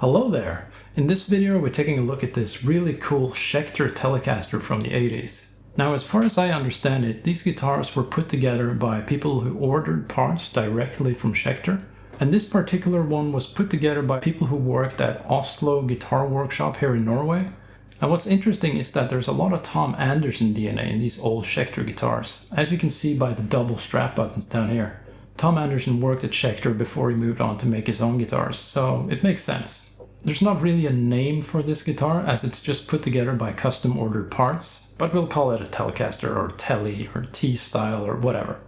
Hello there! In this video we're taking a look at this really cool Schecter Telecaster from the 80s. Now as far as I understand it, these guitars were put together by people who ordered parts directly from Schecter. And this particular one was put together by people who worked at Oslo Guitar Workshop here in Norway. And what's interesting is that there's a lot of Tom Anderson DNA in these old Schecter guitars, as you can see by the double strap buttons down here. Tom Anderson worked at Schecter before he moved on to make his own guitars, so it makes sense. There's not really a name for this guitar, as it's just put together by custom ordered parts, but we'll call it a Telecaster or Tele or T-style or whatever.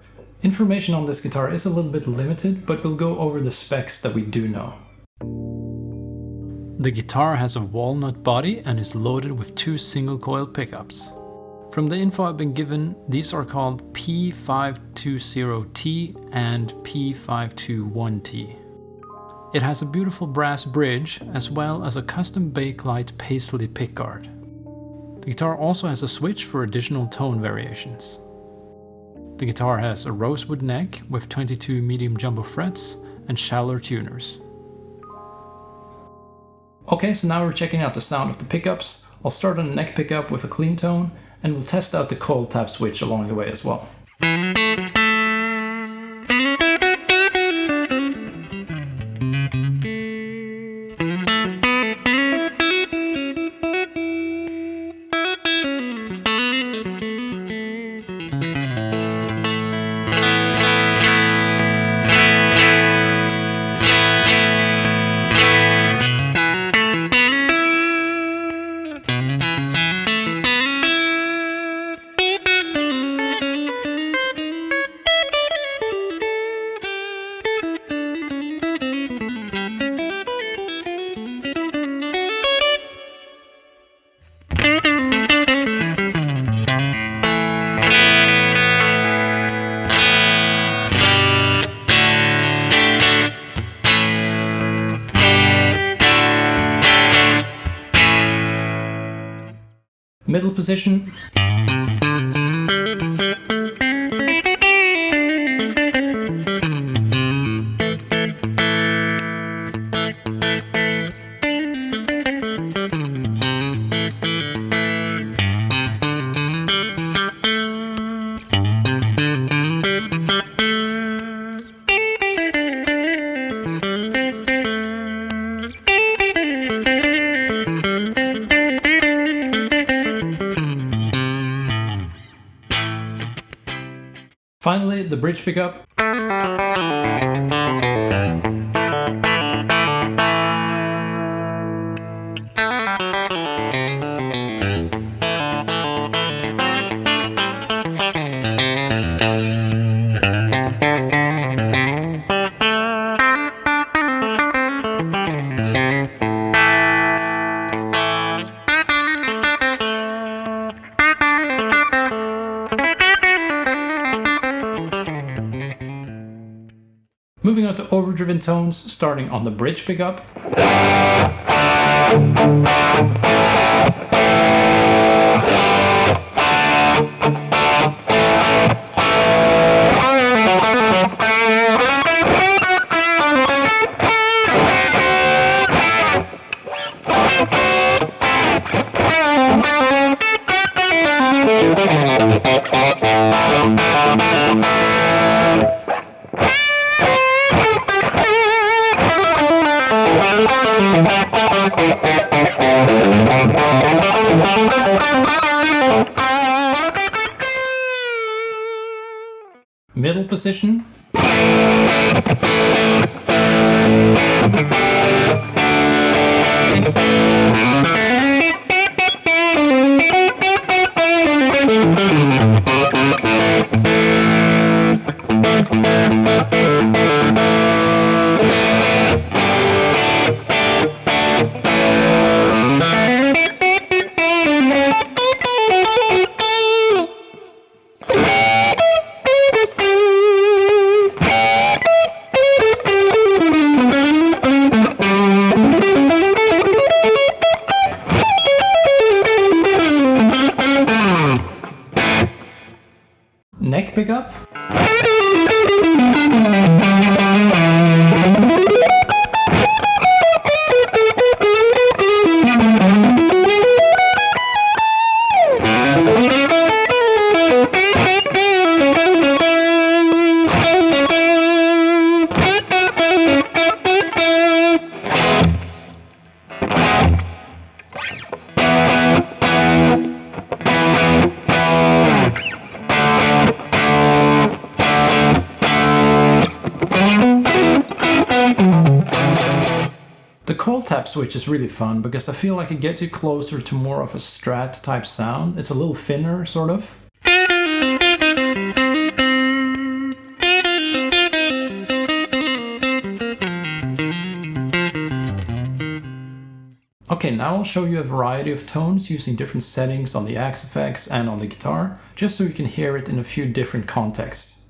Information on this guitar is a little bit limited, but we'll go over the specs that we do know. The guitar has a walnut body and is loaded with two single coil pickups. From the info I've been given, these are called P520T and P521T. It has a beautiful brass bridge as well as a custom bakelite paisley pickguard. The guitar also has a switch for additional tone variations. The guitar has a rosewood neck with 22 medium jumbo frets and shallower tuners. Okay, so now we're checking out the sound of the pickups. I'll start on the neck pickup with a clean tone, and we'll test out the coil tap switch along the way as well. Middle position. Finally, the bridge pickup. Moving on to overdriven tones, starting on the bridge pickup. Middle position. cold tap switch is really fun because I feel like it gets you closer to more of a Strat type sound. It's a little thinner, sort of. Okay, now I'll show you a variety of tones using different settings on the Axe effects and on the guitar, just so you can hear it in a few different contexts.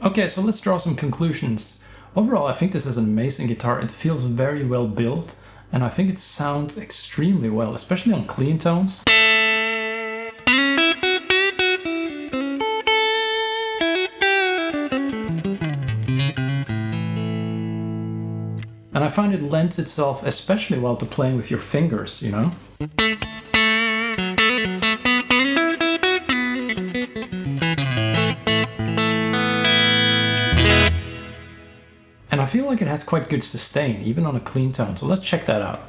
Okay, so let's draw some conclusions. Overall, I think this is an amazing guitar. It feels very well built, and I think it sounds extremely well, especially on clean tones. And I find it lends itself especially well to playing with your fingers, you know? And I feel like it has quite good sustain, even on a clean tone, so let's check that out.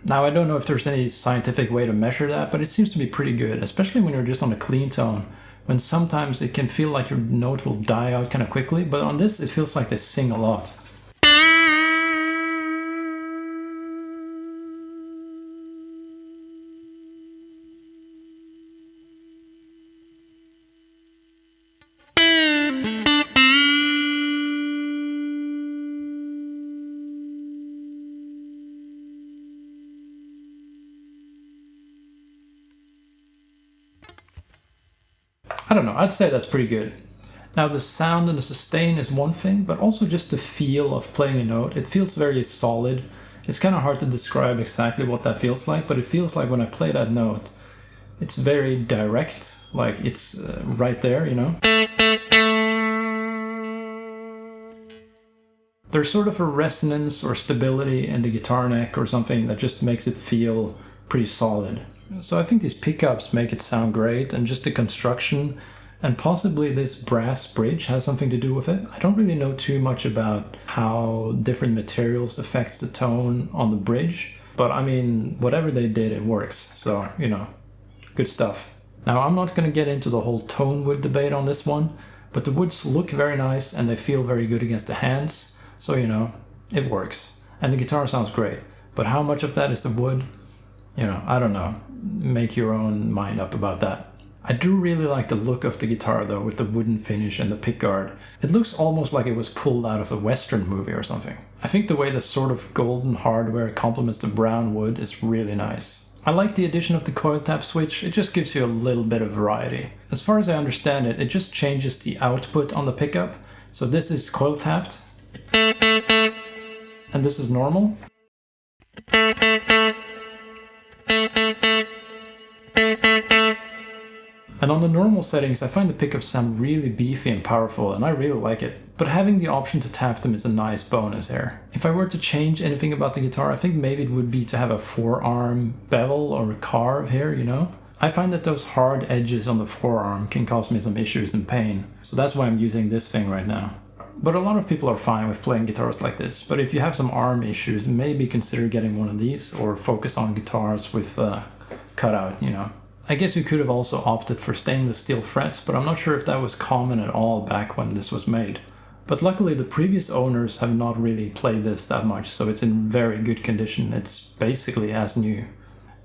Now, I don't know if there's any scientific way to measure that, but it seems to be pretty good, especially when you're just on a clean tone, when sometimes it can feel like your note will die out kind of quickly, but on this it feels like they sing a lot. I don't know, I'd say that's pretty good. Now the sound and the sustain is one thing, but also just the feel of playing a note. It feels very solid. It's kind of hard to describe exactly what that feels like, but it feels like when I play that note, it's very direct, like it's right there, you know? There's sort of a resonance or stability in the guitar neck or something that just makes it feel pretty solid. So I think these pickups make it sound great, and just the construction and possibly this brass bridge has something to do with it. I don't really know too much about how different materials affects the tone on the bridge, but I mean, whatever they did, it works. So, you know, good stuff. Now, I'm not going to get into the whole tone wood debate on this one, but the woods look very nice and they feel very good against the hands. So, you know, it works. And the guitar sounds great. But how much of that is the wood? You know, I don't know. Make your own mind up about that. I do really like the look of the guitar though, with the wooden finish and the pickguard. It looks almost like it was pulled out of a Western movie or something. I think the way the sort of golden hardware complements the brown wood is really nice. I like the addition of the coil tap switch. It just gives you a little bit of variety. As far as I understand it, it just changes the output on the pickup. So this is coil tapped, and this is normal. And on the normal settings, I find the pickups sound really beefy and powerful, and I really like it. But having the option to tap them is a nice bonus here. If I were to change anything about the guitar, I think maybe it would be to have a forearm bevel or carve here, you know? I find that those hard edges on the forearm can cause me some issues and pain, so that's why I'm using this thing right now. But a lot of people are fine with playing guitars like this, but if you have some arm issues, maybe consider getting one of these, or focus on guitars with cutout, you know. I guess you could have also opted for stainless steel frets, but I'm not sure if that was common at all back when this was made. But luckily the previous owners have not really played this that much, so it's in very good condition. It's basically as new.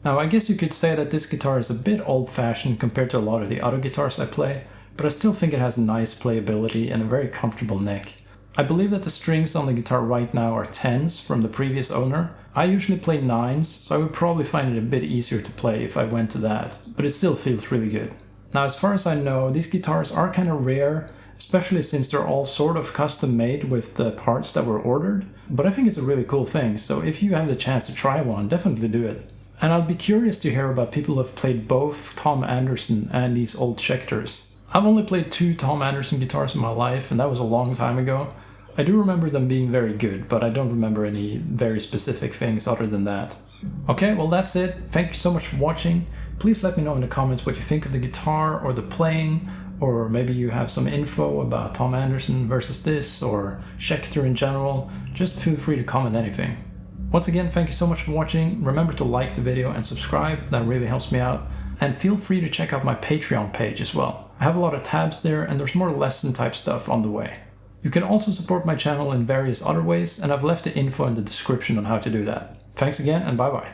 Now I guess you could say that this guitar is a bit old-fashioned compared to a lot of the other guitars I play, but I still think it has nice playability and a very comfortable neck. I believe that the strings on the guitar right now are 10s from the previous owner. I usually play 9s, so I would probably find it a bit easier to play if I went to that, but it still feels really good. Now as far as I know, these guitars are kind of rare, especially since they're all sort of custom made with the parts that were ordered, but I think it's a really cool thing, so if you have the chance to try one, definitely do it. And I'll be curious to hear about people who have played both Tom Anderson and these old Schecters. I've only played 2 Tom Anderson guitars in my life, and that was a long time ago. I do remember them being very good, but I don't remember any very specific things other than that. Okay, well that's it. Thank you so much for watching. Please let me know in the comments what you think of the guitar or the playing, or maybe you have some info about Tom Anderson versus this, or Schecter in general. Just feel free to comment anything. Once again, thank you so much for watching. Remember to like the video and subscribe, that really helps me out. And feel free to check out my Patreon page as well. I have a lot of tabs there, and there's more lesson type stuff on the way. You can also support my channel in various other ways, and I've left the info in the description on how to do that. Thanks again, and bye bye.